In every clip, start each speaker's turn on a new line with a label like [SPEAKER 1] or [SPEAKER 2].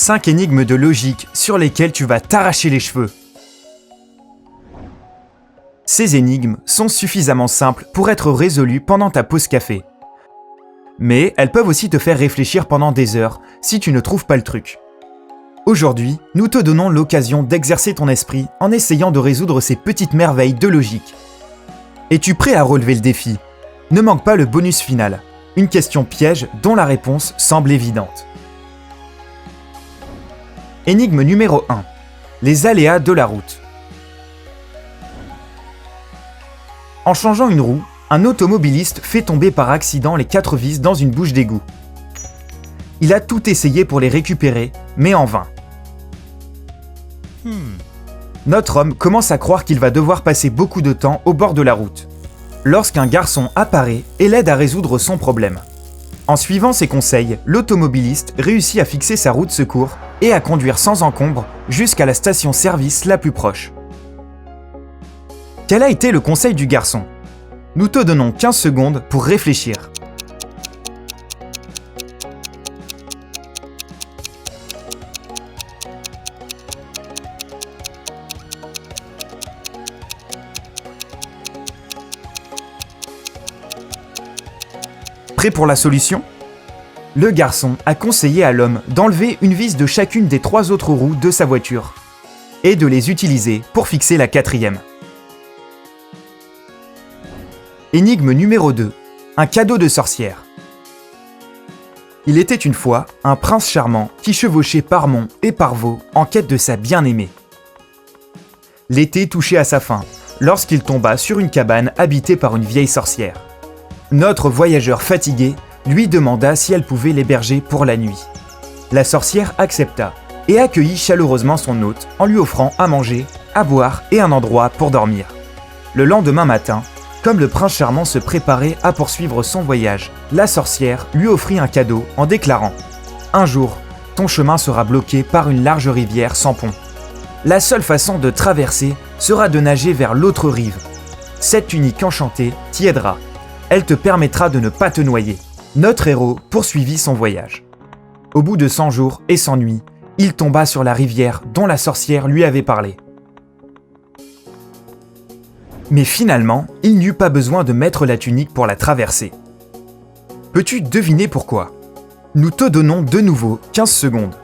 [SPEAKER 1] 5 énigmes de logique sur lesquelles tu vas t'arracher les cheveux. Ces énigmes sont suffisamment simples pour être résolues pendant ta pause café. Mais elles peuvent aussi te faire réfléchir pendant des heures si tu ne trouves pas le truc. Aujourd'hui, nous te donnons l'occasion d'exercer ton esprit en essayant de résoudre ces petites merveilles de logique. Es-tu prêt à relever le défi ? Ne manque pas le bonus final, une question piège dont la réponse semble évidente. Énigme numéro 1. Les aléas de la route. En changeant une roue, un automobiliste fait tomber par accident les 4 vis dans une bouche d'égout. Il a tout essayé pour les récupérer, mais en vain. Notre homme commence à croire qu'il va devoir passer beaucoup de temps au bord de la route, lorsqu'un garçon apparaît et l'aide à résoudre son problème. En suivant ses conseils, l'automobiliste réussit à fixer sa roue de secours et à conduire sans encombre jusqu'à la station-service la plus proche. Quel a été le conseil du garçon ? Nous te donnons 15 secondes pour réfléchir. Prêt pour la solution ? Le garçon a conseillé à l'homme d'enlever une vis de chacune des 3 autres roues de sa voiture et de les utiliser pour fixer la 4e. Énigme numéro 2. Un cadeau de sorcière. Il était une fois un prince charmant qui chevauchait par monts et par vaux en quête de sa bien-aimée. L'été touchait à sa fin lorsqu'il tomba sur une cabane habitée par une vieille sorcière. Notre voyageur fatigué lui demanda si elle pouvait l'héberger pour la nuit. La sorcière accepta et accueillit chaleureusement son hôte en lui offrant à manger, à boire et un endroit pour dormir. Le lendemain matin, comme le prince charmant se préparait à poursuivre son voyage, la sorcière lui offrit un cadeau en déclarant « Un jour, ton chemin sera bloqué par une large rivière sans pont. La seule façon de traverser sera de nager vers l'autre rive. Cette tunique enchantée t'y aidera. Elle te permettra de ne pas te noyer. » Notre héros poursuivit son voyage. Au bout de 100 jours et 100 nuits, il tomba sur la rivière dont la sorcière lui avait parlé. Mais finalement, il n'eut pas besoin de mettre la tunique pour la traverser. Peux-tu deviner pourquoi ? Nous te donnons de nouveau 15 secondes.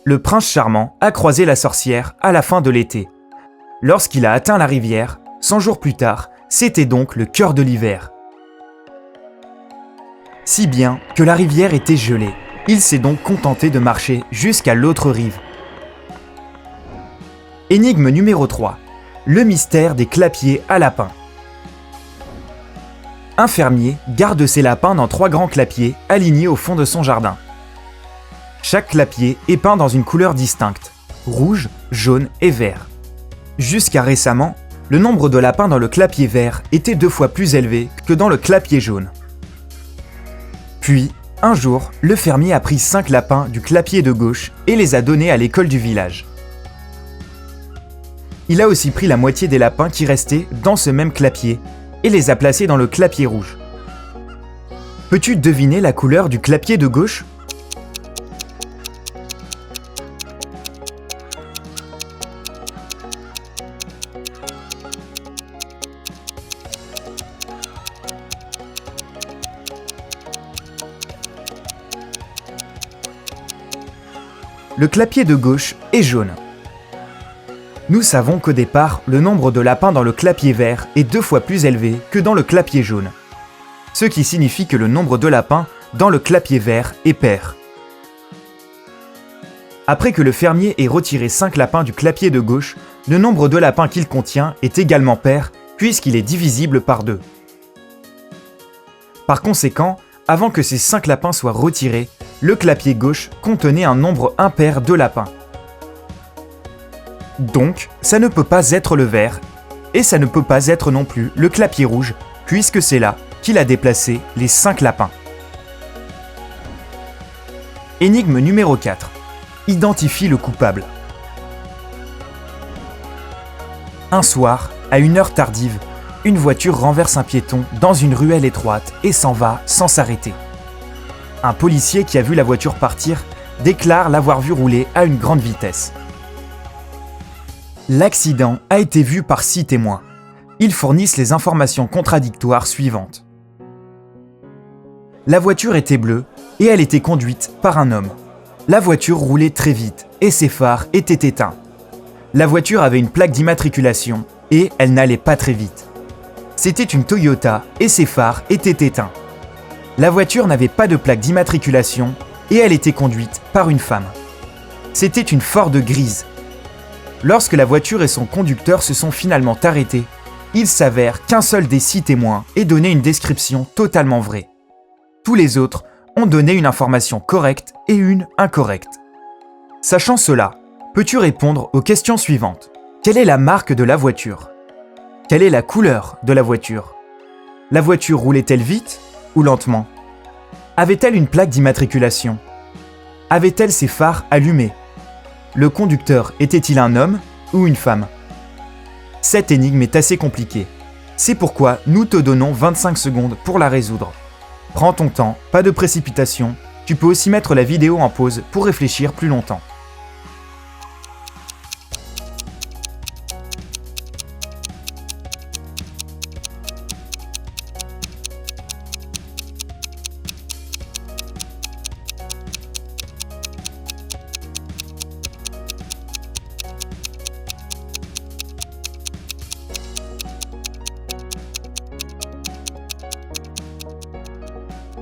[SPEAKER 1] Le prince charmant a croisé la sorcière à la fin de l'été. Lorsqu'il a atteint la rivière, 100 jours plus tard, c'était donc le cœur de l'hiver. Si bien que la rivière était gelée. Il s'est donc contenté de marcher jusqu'à l'autre rive. Énigme numéro 3. Le mystère des clapiers à lapins. Un fermier garde ses lapins dans 3 grands clapiers alignés au fond de son jardin. Chaque clapier est peint dans une couleur distincte, rouge, jaune et vert. Jusqu'à récemment, le nombre de lapins dans le clapier vert était 2 fois plus élevé que dans le clapier jaune. Puis, un jour, le fermier a pris 5 lapins du clapier de gauche et les a donnés à l'école du village. Il a aussi pris la moitié des lapins qui restaient dans ce même clapier et les a placés dans le clapier rouge. Peux-tu deviner la couleur du clapier de gauche ? Le clapier de gauche est jaune. Nous savons qu'au départ, le nombre de lapins dans le clapier vert est 2 fois plus élevé que dans le clapier jaune. Ce qui signifie que le nombre de lapins dans le clapier vert est pair. Après que le fermier ait retiré 5 lapins du clapier de gauche, le nombre de lapins qu'il contient est également pair puisqu'il est divisible par 2. Par conséquent, avant que ces 5 lapins soient retirés, le clapier gauche contenait un nombre impair de lapins. Donc, ça ne peut pas être le vert, et ça ne peut pas être non plus le clapier rouge, puisque c'est là qu'il a déplacé les 5 lapins. Énigme numéro 4. Identifie le coupable. Un soir, à une heure tardive, une voiture renverse un piéton dans une ruelle étroite et s'en va sans s'arrêter. Un policier qui a vu la voiture partir déclare l'avoir vue rouler à une grande vitesse. L'accident a été vu par 6 témoins. Ils fournissent les informations contradictoires suivantes. La voiture était bleue et elle était conduite par un homme. La voiture roulait très vite et ses phares étaient éteints. La voiture avait une plaque d'immatriculation et elle n'allait pas très vite. C'était une Toyota et ses phares étaient éteints. La voiture n'avait pas de plaque d'immatriculation et elle était conduite par une femme. C'était une Ford grise. Lorsque la voiture et son conducteur se sont finalement arrêtés, il s'avère qu'un seul des 6 témoins ait donné une description totalement vraie. Tous les autres ont donné une information correcte et une incorrecte. Sachant cela, peux-tu répondre aux questions suivantes? Quelle est la marque de la voiture? Quelle est la couleur de la voiture? La voiture roulait-elle vite ou lentement? Avait-elle une plaque d'immatriculation? Avait-elle ses phares allumés? Le conducteur était-il un homme ou une femme? Cette énigme est assez compliquée. C'est pourquoi nous te donnons 25 secondes pour la résoudre. Prends ton temps, pas de précipitation. Tu peux aussi mettre la vidéo en pause pour réfléchir plus longtemps.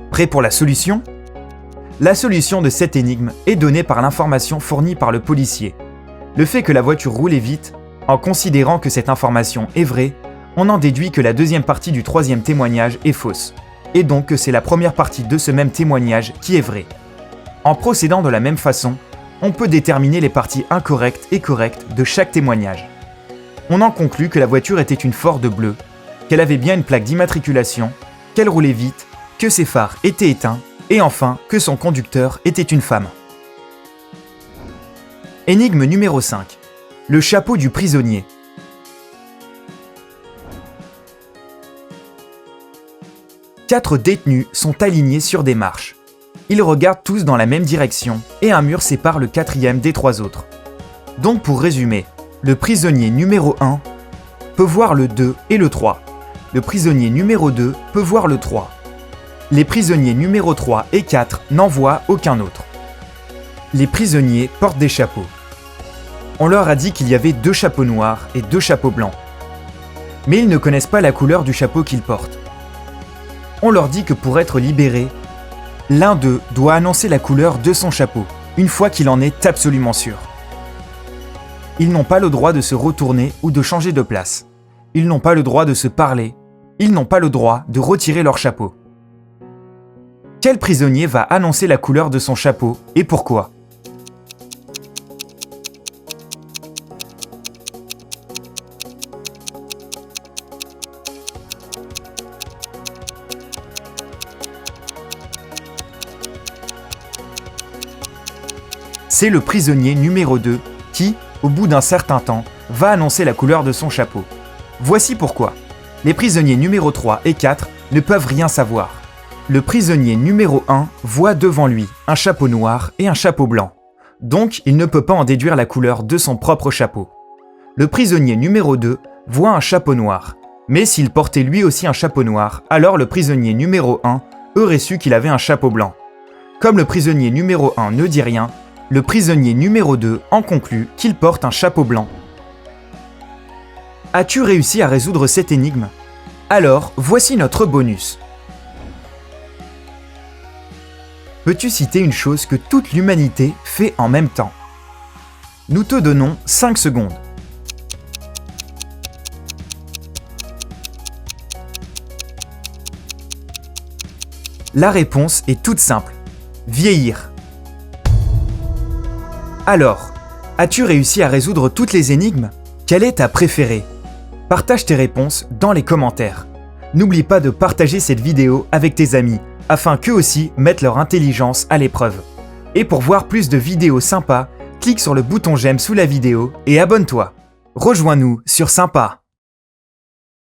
[SPEAKER 1] Prêt pour la solution? La solution de cette énigme est donnée par l'information fournie par le policier. Le fait que la voiture roulait vite, en considérant que cette information est vraie, on en déduit que la deuxième partie du troisième témoignage est fausse, et donc que c'est la première partie de ce même témoignage qui est vraie. En procédant de la même façon, on peut déterminer les parties incorrectes et correctes de chaque témoignage. On en conclut que la voiture était une Ford bleue, qu'elle avait bien une plaque d'immatriculation, qu'elle roulait vite, que ses phares étaient éteints, et enfin que son conducteur était une femme. Énigme numéro 5. Le chapeau du prisonnier. Quatre détenus sont alignés sur des marches. Ils regardent tous dans la même direction, et un mur sépare le quatrième des 3 autres. Donc pour résumer, le prisonnier numéro 1 peut voir le 2 et le 3. Le prisonnier numéro 2 peut voir le 3. Les prisonniers numéro 3 et 4 n'en voient aucun autre. Les prisonniers portent des chapeaux. On leur a dit qu'il y avait 2 chapeaux noirs et 2 chapeaux blancs. Mais ils ne connaissent pas la couleur du chapeau qu'ils portent. On leur dit que pour être libérés, l'un d'eux doit annoncer la couleur de son chapeau, une fois qu'il en est absolument sûr. Ils n'ont pas le droit de se retourner ou de changer de place. Ils n'ont pas le droit de se parler. Ils n'ont pas le droit de retirer leur chapeau. Quel prisonnier va annoncer la couleur de son chapeau et pourquoi? C'est le prisonnier numéro 2 qui, au bout d'un certain temps, va annoncer la couleur de son chapeau. Voici pourquoi. Les prisonniers numéro 3 et 4 ne peuvent rien savoir. Le prisonnier numéro 1 voit devant lui un chapeau noir et un chapeau blanc. Donc, il ne peut pas en déduire la couleur de son propre chapeau. Le prisonnier numéro 2 voit un chapeau noir. Mais s'il portait lui aussi un chapeau noir, alors le prisonnier numéro 1 aurait su qu'il avait un chapeau blanc. Comme le prisonnier numéro 1 ne dit rien, le prisonnier numéro 2 en conclut qu'il porte un chapeau blanc. As-tu réussi à résoudre cette énigme? Alors, voici notre bonus. Peux-tu citer une chose que toute l'humanité fait en même temps? Nous te donnons 5 secondes. La réponse est toute simple. Vieillir. Alors, as-tu réussi à résoudre toutes les énigmes? Quelle est ta préférée? Partage tes réponses dans les commentaires. N'oublie pas de partager cette vidéo avec tes amis, afin qu'eux aussi mettent leur intelligence à l'épreuve. Et pour voir plus de vidéos sympas, clique sur le bouton j'aime sous la vidéo et abonne-toi. Rejoins-nous sur Sympa.